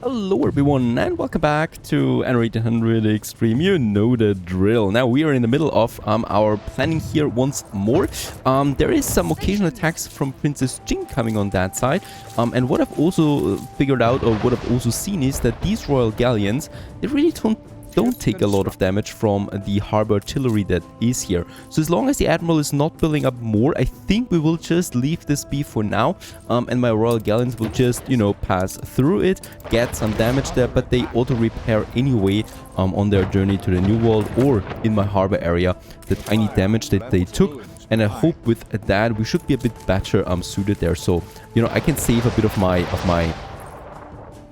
Hello everyone and welcome back to Anno 1800 Extreme. You know the drill. Now we are in the middle of our planning here once more. There is some occasional attacks from Princess Jing coming on that side. And what I've also figured out, or what I've also seen, is that these Royal Galleons, they really don't take a lot of damage from the harbor artillery that is here. So as long as the Admiral is not building up more, I think we will just leave this be for now. And my Royal Galleons will just, you know, pass through it, get some damage there, but they auto-repair anyway on their journey to the New World or in my harbor area, the tiny damage that they took. And I hope with that we should be a bit better suited there. So, you know, I can save a bit of my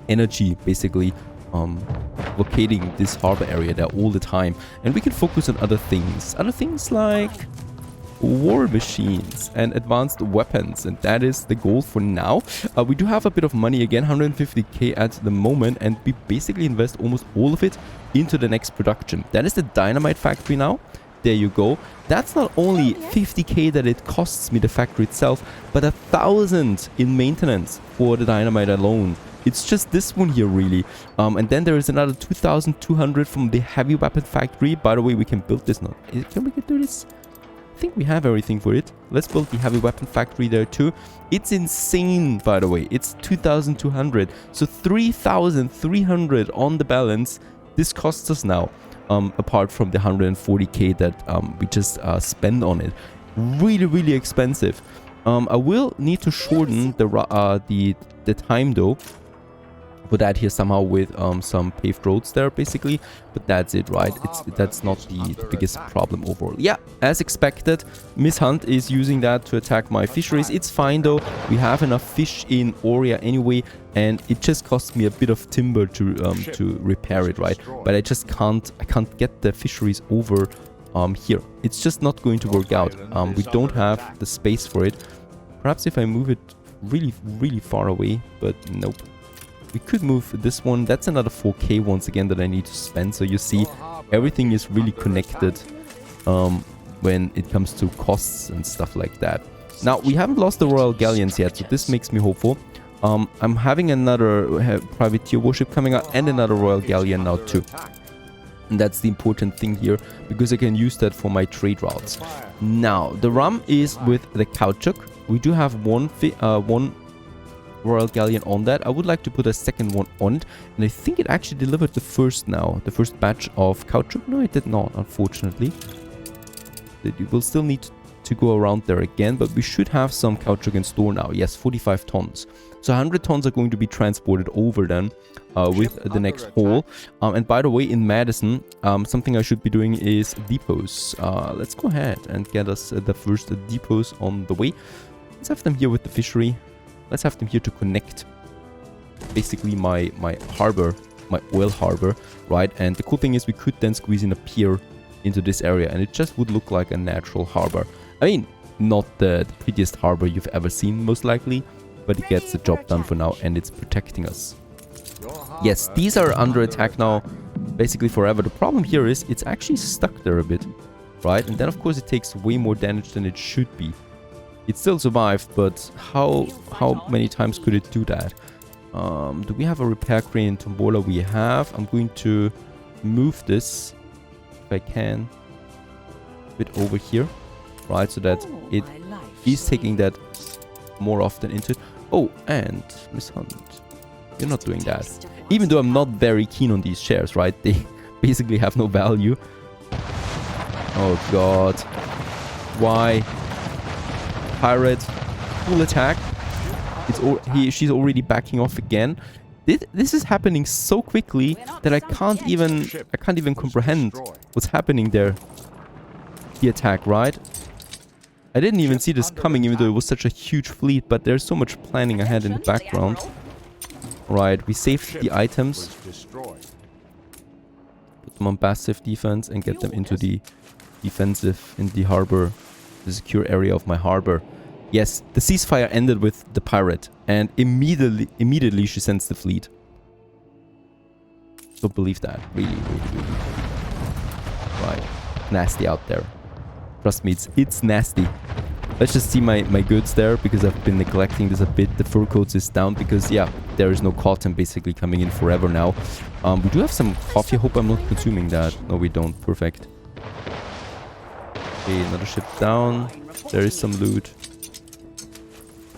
energy, basically, locating this harbor area there all the time, and we can focus on other things like war machines and advanced weapons, and that is the goal for now. We do have a bit of money again, 150k at the moment, and we basically invest almost all of it into the next production. That is the dynamite factory now. There you go. That's not only 50k that it costs me, the factory itself, but 1,000 in maintenance for the dynamite alone. It's just this one here, really. And then there is another 2,200 from the heavy weapon factory. By the way, we can build this now. Can we do this? I think we have everything for it. Let's build the heavy weapon factory there too. It's insane, by the way. It's 2,200. So 3,300 on the balance. This costs us now, apart from the 140k that we just spend on it. Really, really expensive. I will need to shorten the time though. For that here somehow with some paved roads there, basically, but that's it, right? That's not the biggest problem overall. Yeah, as expected, Miss Hunt is using that to attack my fisheries. It's fine though, we have enough fish in Oria anyway, and it just costs me a bit of timber to repair it, right? But I just can't get the fisheries over here. It's just not going to work out. We don't have the space for it. Perhaps if I move it really far away, but nope. We could move this one. That's another 4k once again that I need to spend. So you see, everything is really connected when it comes to costs and stuff like that. Now, we haven't lost the Royal Galleons yet, so this makes me hopeful. I'm having another privateer warship coming out and another Royal Galleon now too. And that's the important thing here, because I can use that for my trade routes. Now, the rum is with the caoutchouc. We do have one Royal Galleon on that. I would like to put a second one on it, and I think it actually delivered the first batch of caoutchouc. No, it did not, unfortunately. You will still need to go around there again, but we should have some caoutchouc in store now. Yes, 45 tons. So 100 tons are going to be transported over then with the next haul. And by the way, in Madison, something I should be doing is depots. Let's go ahead and get us the first depots on the way. Let's have them here with the fishery. Let's have them here to connect basically my harbor, my oil harbor, right? And the cool thing is we could then squeeze in a pier into this area, and it just would look like a natural harbor. I mean, not the prettiest harbor you've ever seen, most likely, but it gets the job done for now, and it's protecting us. Yes, these are under attack now, basically forever. The problem here is it's actually stuck there a bit, right? And then, of course, it takes way more damage than it should be. It still survived, but how many times could it do that? Do we have a repair crane in Tombola? We have. I'm going to move this, if I can, a bit over here, right? So that it is taking that more often into it. Oh, and Miss Hunt, you're not doing that. Even though I'm not very keen on these shares, right? They basically have no value. Oh god. Why? Pirate, full attack. She's already backing off again. This is happening so quickly that I can't even comprehend what's happening there. The attack, right? I didn't even see this coming, even though it was such a huge fleet, but there's so much planning ahead in the background. Right, we saved the items. Put them on passive defense and get them into the defensive in the harbor. The secure area of my harbor. Yes, the ceasefire ended with the pirate, and immediately she sends the fleet. Don't believe that. Really. Right. Nasty out there. Trust me, it's nasty. Let's just see my goods there, because I've been neglecting this a bit. The fur coats is down because, yeah, there is no cotton basically coming in forever now. We do have some coffee. I hope I'm not consuming that. No, we don't. Perfect. Okay, another ship down. There is some loot.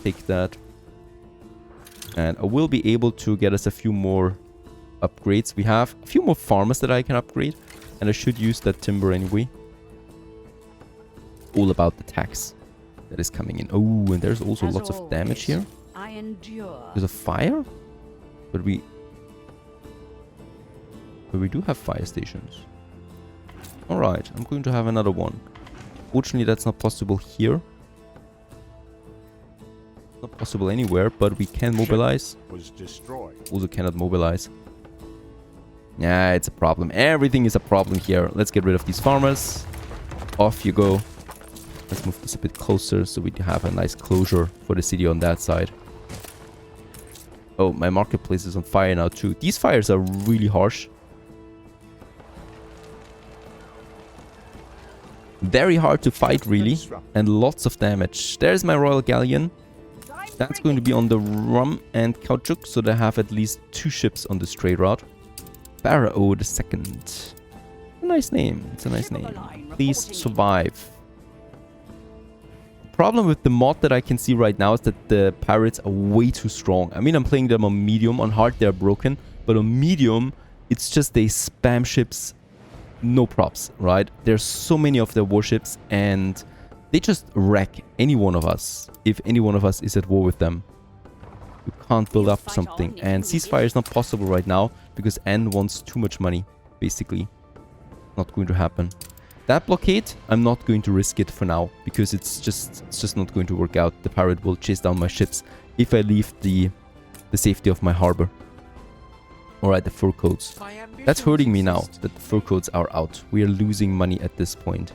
Take that. And I will be able to get us a few more upgrades. We have a few more farmers that I can upgrade. And I should use that timber anyway. All about the tax that is coming in. Oh, and there's also lots of damage here. There's a fire? But we do have fire stations. Alright, I'm going to have another one. Fortunately, that's not possible here. Not possible anywhere, but we can mobilize. Also cannot mobilize. Yeah, it's a problem. Everything is a problem here. Let's get rid of these farmers. Off you go. Let's move this a bit closer so we have a nice closure for the city on that side. Oh, my marketplace is on fire now too. These fires are really harsh. Very hard to fight, really. And lots of damage. There's my Royal Galleon. That's going to be on the rum and caoutchouc, so they have at least 2 ships on this trade route. Pharaoh the Second. A nice name. It's a nice name. Please survive. The problem with the mod that I can see right now is that the pirates are way too strong. I mean, I'm playing them on medium. On hard, they're broken. But on medium, it's just they spam ships. No props, right? There's so many of their warships, and they just wreck any one of us if any one of us is at war with them. You can't build up something. And ceasefire is not possible right now because N wants too much money, basically. Not going to happen. That blockade, I'm not going to risk it for now because it's just not going to work out. The pirate will chase down my ships if I leave the safety of my harbor. Alright, the fur coats. That's hurting me now that the fur coats are out. We are losing money at this point.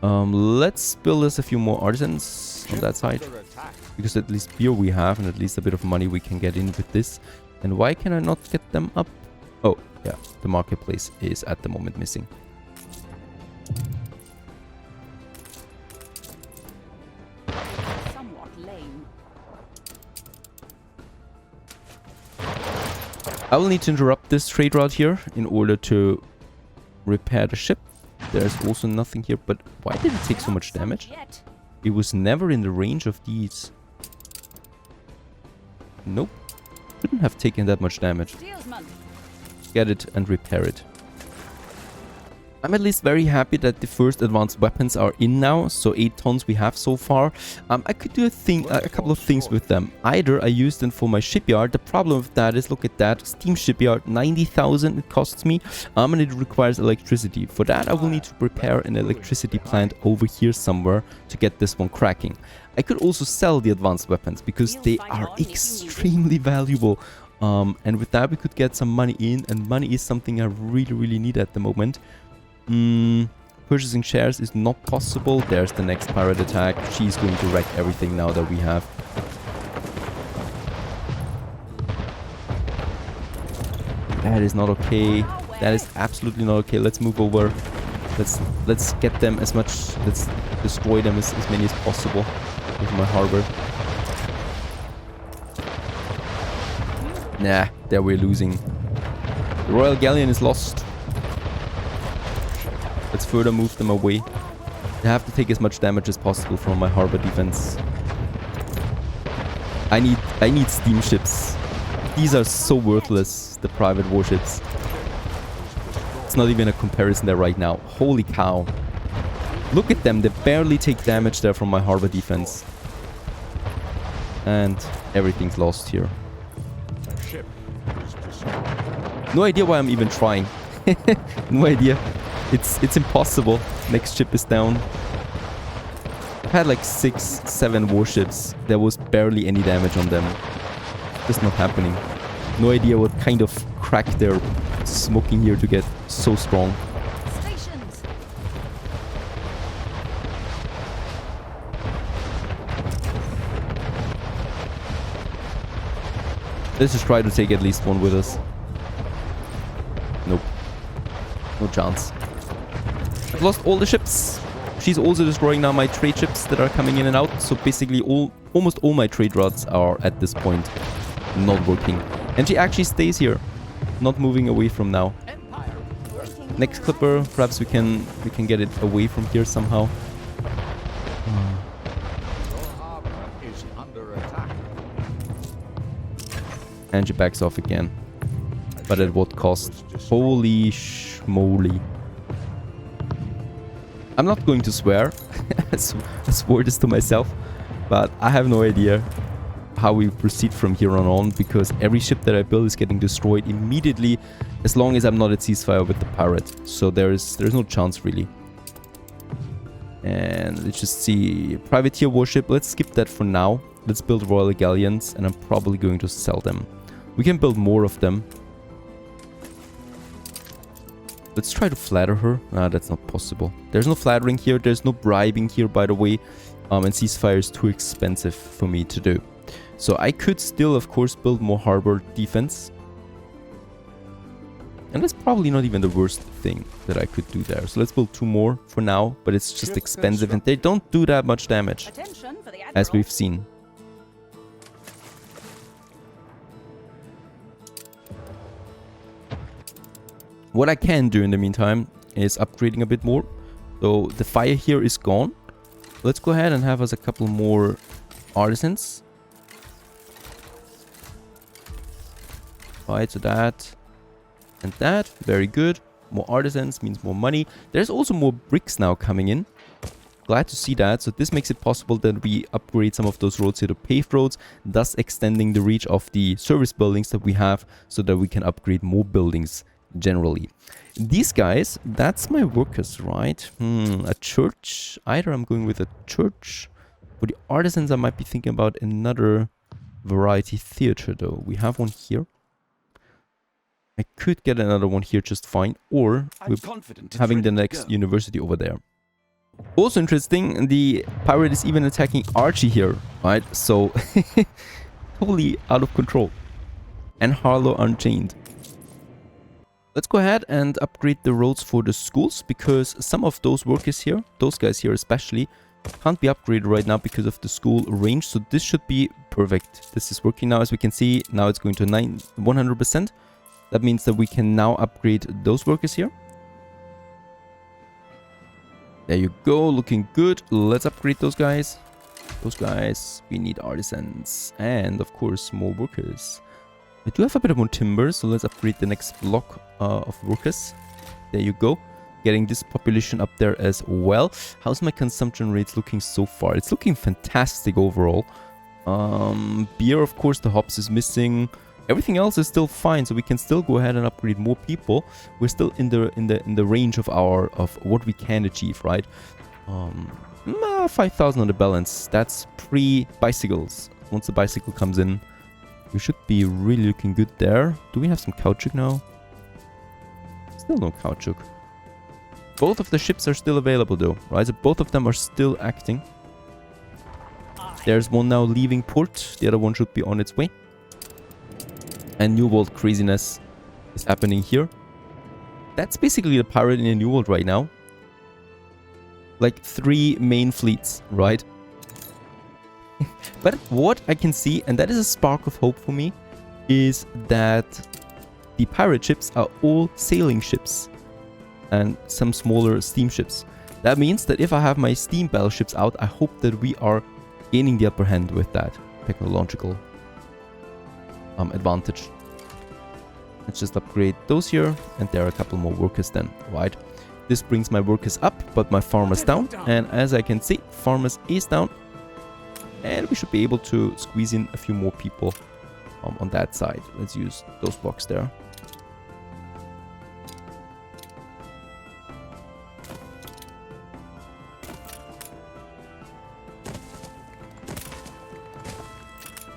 Let's build us a few more artisans on that side. Because at least beer we have and at least a bit of money we can get in with this. And why can I not get them up? Oh, yeah. The marketplace is at the moment missing. Somewhat lame. I will need to interrupt this trade route here in order to repair the ship. There's also nothing here, but why did it take so much damage? It was never in the range of these. Nope. Couldn't have taken that much damage. Get it and repair it. I'm at least very happy that the first advanced weapons are in now. So 8 tons we have so far. I could do a couple of things with them. Either I use them for my shipyard. The problem with that is, look at that. Steam shipyard, 90,000 it costs me. And it requires electricity. For that, I will need to prepare an electricity plant over here somewhere to get this one cracking. I could also sell the advanced weapons because they are extremely valuable. And with that, we could get some money in. And money is something I really need at the moment. Purchasing shares is not possible. There's the next pirate attack. She's going to wreck everything now that we have. That is not okay. That is absolutely not okay. Let's move over. Let's get them as much. Let's destroy them as many as possible with my harbor. Nah, there we're losing. The Royal Galleon is lost. Let's further move them away. I have to take as much damage as possible from my harbor defense. I need steamships. These are so worthless, the private warships. It's not even a comparison there right now. Holy cow. Look at them, they barely take damage there from my harbor defense. And everything's lost here. No idea why I'm even trying. No idea. It's impossible. Next ship is down. I've had like 6-7 warships. There was barely any damage on them. Just not happening. No idea what kind of crack they're smoking here to get so strong. Stations. Let's just try to take at least one with us. Nope. No chance. I've lost all the ships. She's also destroying now my trade ships that are coming in and out. So basically almost all my trade routes are at this point not working. And she actually stays here, not moving away from now. Next clipper, perhaps we can get it away from here somehow. And she backs off again. But at what cost? Holy schmoly. I'm not going to swear. I swore this to myself. But I have no idea how we proceed from here on because every ship that I build is getting destroyed immediately as long as I'm not at ceasefire with the pirate. So there's no chance really. And let's just see. Privateer warship. Let's skip that for now. Let's build royal galleons and I'm probably going to sell them. We can build more of them. Let's try to flatter her. Ah, that's not possible. There's no flattering here. There's no bribing here, by the way. And ceasefire is too expensive for me to do. So I could still, of course, build more harbor defense. And that's probably not even the worst thing that I could do there. So let's build 2 more for now. But it's just expensive and they don't do that much damage, as we've seen. What I can do in the meantime is upgrading a bit more. So the fire here is gone. Let's go ahead and have us a couple more artisans. Right, so that and that. Very good. More artisans means more money. There's also more bricks now coming in. Glad to see that. So this makes it possible that we upgrade some of those roads here to paved roads, thus extending the reach of the service buildings that we have so that we can upgrade more buildings generally. These guys, that's my workers, right? A church. Either I'm going with a church. For the artisans, I might be thinking about another variety theater, though. We have one here. I could get another one here just fine. Or we're having the next university over there. Also interesting, the pirate is even attacking Archie here, right? So, totally out of control. And Harlow Unchained. Let's go ahead and upgrade the roads for the schools, because some of those workers here, those guys here especially, can't be upgraded right now because of the school range. So this should be perfect. This is working now, as we can see. Now it's going to 100%. That means that we can now upgrade those workers here. There you go, looking good. Let's upgrade those guys. Those guys, we need artisans and of course more workers. I do have a bit more timber, so let's upgrade the next block of workers. There you go. Getting this population up there as well. How's my consumption rates looking so far? It's looking fantastic overall. Beer, of course, the hops is missing. Everything else is still fine, so we can still go ahead and upgrade more people. We're still in the range of what we can achieve, right? 5,000 on the balance. That's pre-bicycles. Once the bicycle comes in, we should be really looking good there. Do we have some caoutchouc now? Still no caoutchouc. Both of the ships are still available though, right? So both of them are still acting. There's one now leaving port. The other one should be on its way. And New World craziness is happening here. That's basically the pirate in a New World right now. Like 3 main fleets, right? But what I can see, and that is a spark of hope for me, is that the pirate ships are all sailing ships and some smaller steamships. That means that if I have my steam battleships out, I hope that we are gaining the upper hand with that technological advantage. Let's just upgrade those here, and there are a couple more workers then, right? This brings my workers up, but my farmers down, and as I can see, farmers is down. And we should be able to squeeze in a few more people on that side. Let's use those blocks there.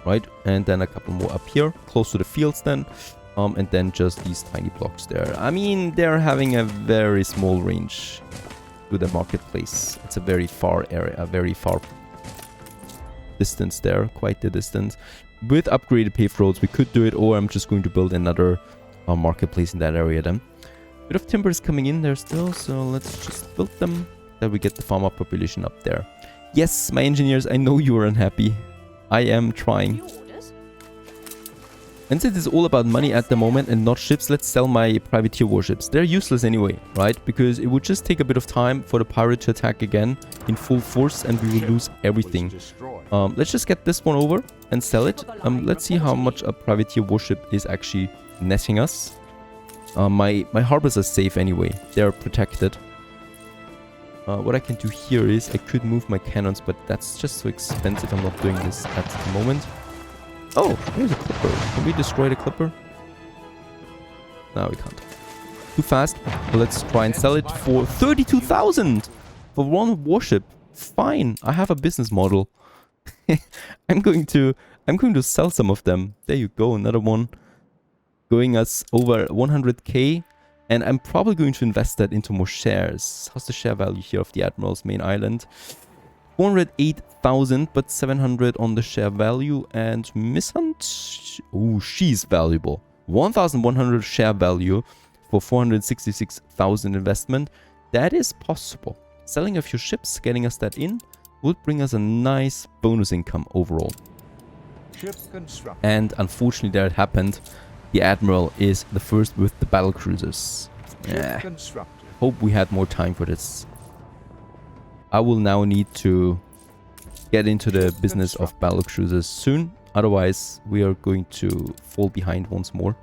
Right, and then a couple more up here, close to the fields then. And then just these tiny blocks there. I mean, they're having a very small range to the marketplace. It's a very far area, a very far distance there, quite the distance. With upgraded paved roads, we could do it, or I'm just going to build another marketplace in that area then. Bit of timber is coming in there still, so let's just build them. that we get the farmer population up there. Yes, my engineers, I know you are unhappy. I am trying. And since it's all about money at the moment and not ships, let's sell my privateer warships. They're useless anyway, right? Because it would just take a bit of time for the pirate to attack again in full force and we will lose everything. Let's just get this one over and sell it. Let's see how much a privateer warship is actually netting us. My harbors are safe anyway. They're protected. What I can do here is I could move my cannons, but that's just so expensive. I'm not doing this at the moment. Oh, there's a clipper. Can we destroy the clipper? No, we can't. Too fast. So let's try and sell it for 32,000 for one warship. Fine. I have a business model. I'm going to sell some of them. There you go. Another one going us over 100k. And I'm probably going to invest that into more shares. How's the share value here of the Admiral's main island? 408,000, but 700 on the share value. And Miss Hunt, oh, she's valuable. 1,100 share value for 466,000 investment. That is possible. Selling a few ships, getting us that in, would bring us a nice bonus income overall. And unfortunately, there it happened. The Admiral is the first with the battle cruisers. Hope we had more time for this. I will now need to get into the business of battle cruisers soon. Otherwise, we are going to fall behind once more.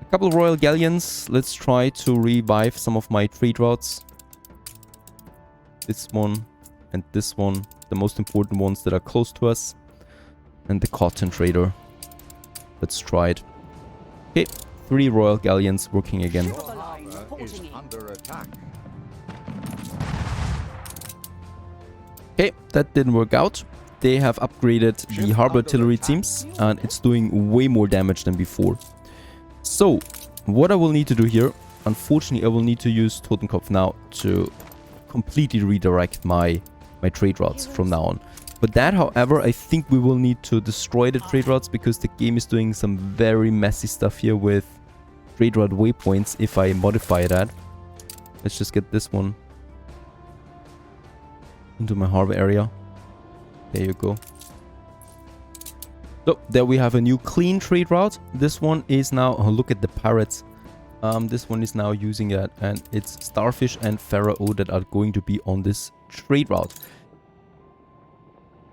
A couple of royal galleons. Let's try to revive some of my trade routes. This one and this one. The most important ones that are close to us. And the cotton trader. Let's try it. Okay, 3 royal galleons working again. Okay, that didn't work out. They have upgraded the harbor artillery teams and it's doing way more damage than before. So, what I will need to do here, unfortunately I will need to use Totenkopf now to completely redirect my trade routes from now on. But that, however, I think we will need to destroy the trade routes because the game is doing some very messy stuff here with trade route waypoints if I modify that. Let's just get this one into my harbor area. There you go. So, there we have a new clean trade route. This one is now, oh, look at the pirates. This one is now using it and it's Starfish and Pharaoh that are going to be on this trade route.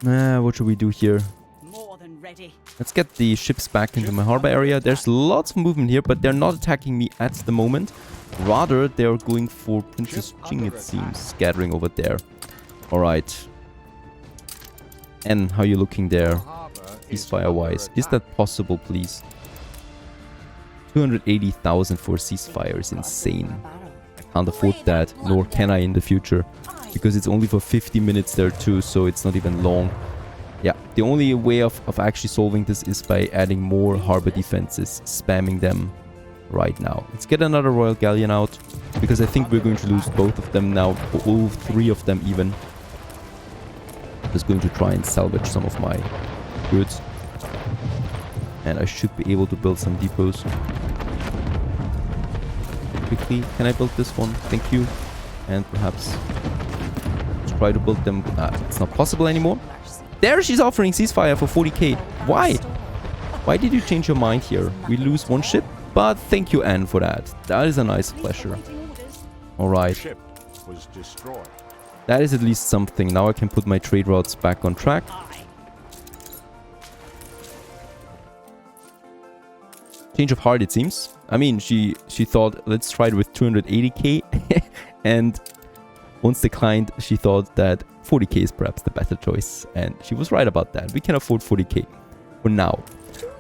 What should we do here? More than ready. Let's get the ships back into my harbor area. There's lots of movement here, but they're not attacking me at the moment. Rather, they're going for Princess Jing, it seems, scattering over there. Alright. And how you looking there? Ceasefire-wise. Is that possible, please? 280,000 for ceasefire is insane. I can't afford that, nor can I in the future. Because it's only for 50 minutes there too, so it's not even long. Yeah, the only way of actually solving this is by adding more harbor defenses, spamming them right now. Let's get another Royal Galleon out, because I think we're going to lose both of them now, all 3 of them even. I'm just going to try and salvage some of my goods. And I should be able to build some depots. Quickly, can I build this one? Thank you. And perhaps try to build them. It's not possible anymore. There she's offering ceasefire for 40k. Why? Why did you change your mind here? We lose 1 ship, but thank you, Anne, for that. That is a nice pleasure. Alright. That is at least something. Now I can put my trade routes back on track. Change of heart, it seems. I mean, she thought, let's try it with 280k. And once declined, she thought that 40k is perhaps the better choice. And she was right about that. We can afford 40k for now.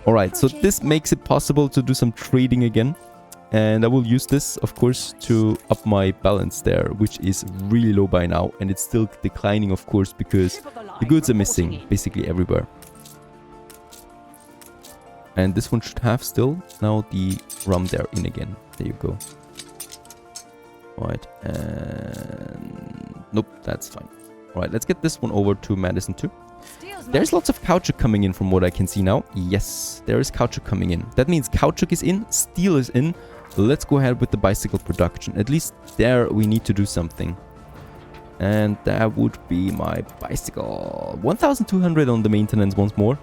Alright, so this makes it possible to do some trading again. And I will use this, of course, to up my balance there, which is really low by now. And it's still declining, of course, because the goods are missing basically everywhere. And this one should have still now the rum there in again. There you go. Alright, and nope, that's fine. Alright, let's get this one over to Madison too. There's lots of caoutchouc coming in from what I can see now. Yes, there is caoutchouc coming in. That means caoutchouc is in, steel is in. Let's go ahead with the bicycle production. At least there we need to do something. And that would be my bicycle. 1,200 on the maintenance once more.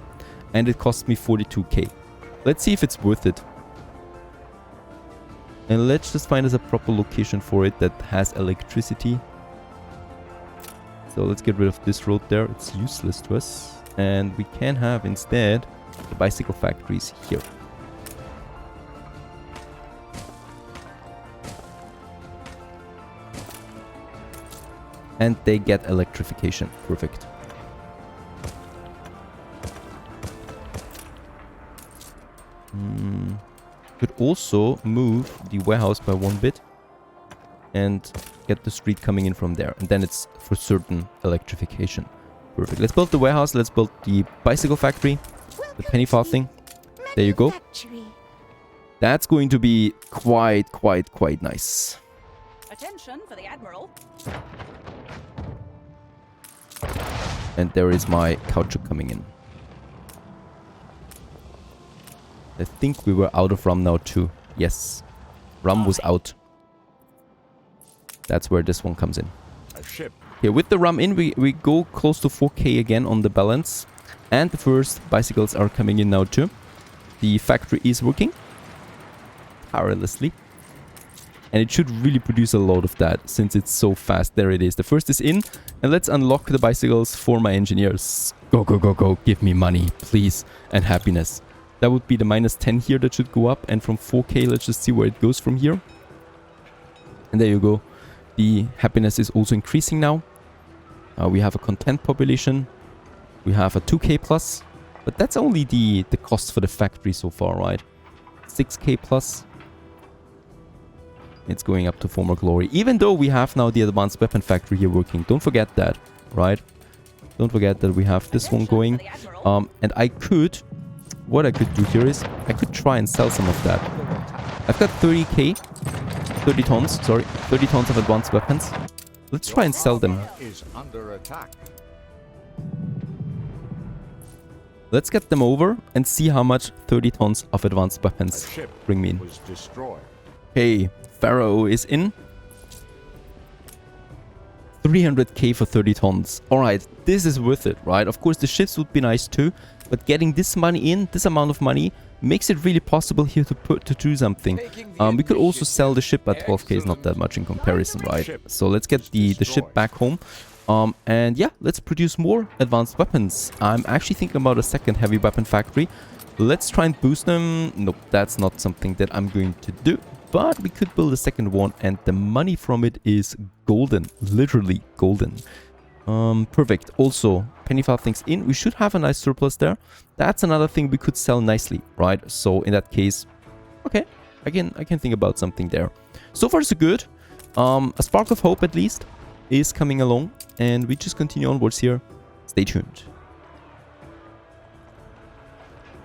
And it cost me 42k. Let's see if it's worth it. And let's just find us a proper location for it that has electricity. So let's get rid of this road there. It's useless to us. And we can have instead the bicycle factories here. And they get electrification. Perfect. Could also move the warehouse by 1 bit and get the street coming in from there. And then it's for certain electrification. Perfect. Let's build the warehouse. Let's build the bicycle factory. The penny farthing. There you go. That's going to be quite nice. Attention for the Admiral. And there is my caoutchouc coming in. I think we were out of rum now too. Yes. Rum was out. That's where this one comes in. A ship. Okay, with the rum in, we go close to 4k again on the balance. And the first bicycles are coming in now too. The factory is working tirelessly. And it should really produce a lot of that since it's so fast. There it is. The first is in. And let's unlock the bicycles for my engineers. Go, go, go, go. Give me money, please. And happiness. That would be the -10 here that should go up. And from 4k, let's just see where it goes from here. And there you go. The happiness is also increasing now. We have a content population. We have a 2k plus. But that's only the cost for the factory so far, right? 6k plus. It's going up to former glory. Even though we have now the advanced weapon factory here working. Don't forget that, right? Don't forget that we have this one going. And I could... What I could do here is... I could try and sell some of that. I've got 30k. 30 tons, sorry. 30 tons of advanced weapons. Let's try and sell them. Is under attack. Let's get them over and see how much 30 tons of advanced weapons bring me in. Was destroyed. Hey, Pharaoh is in. 300k for 30 tons. Alright, this is worth it, right? Of course, the ships would be nice too. But getting this money in, this amount of money, makes it really possible here to do something. We could also sell the ship, but 12k is not that much in comparison, right? So let's get the ship back home. And yeah, let's produce more advanced weapons. I'm actually thinking about a second heavy weapon factory. Let's try and boost them. Nope, that's not something that I'm going to do. But we could build a second one, and the money from it is golden. Literally golden. Perfect. Also, penny farthings in. We should have a nice surplus there. That's another thing we could sell nicely, right? So in that case, okay, I can think about something there. So far so good. A spark of hope at least is coming along, and we just continue onwards here. Stay tuned.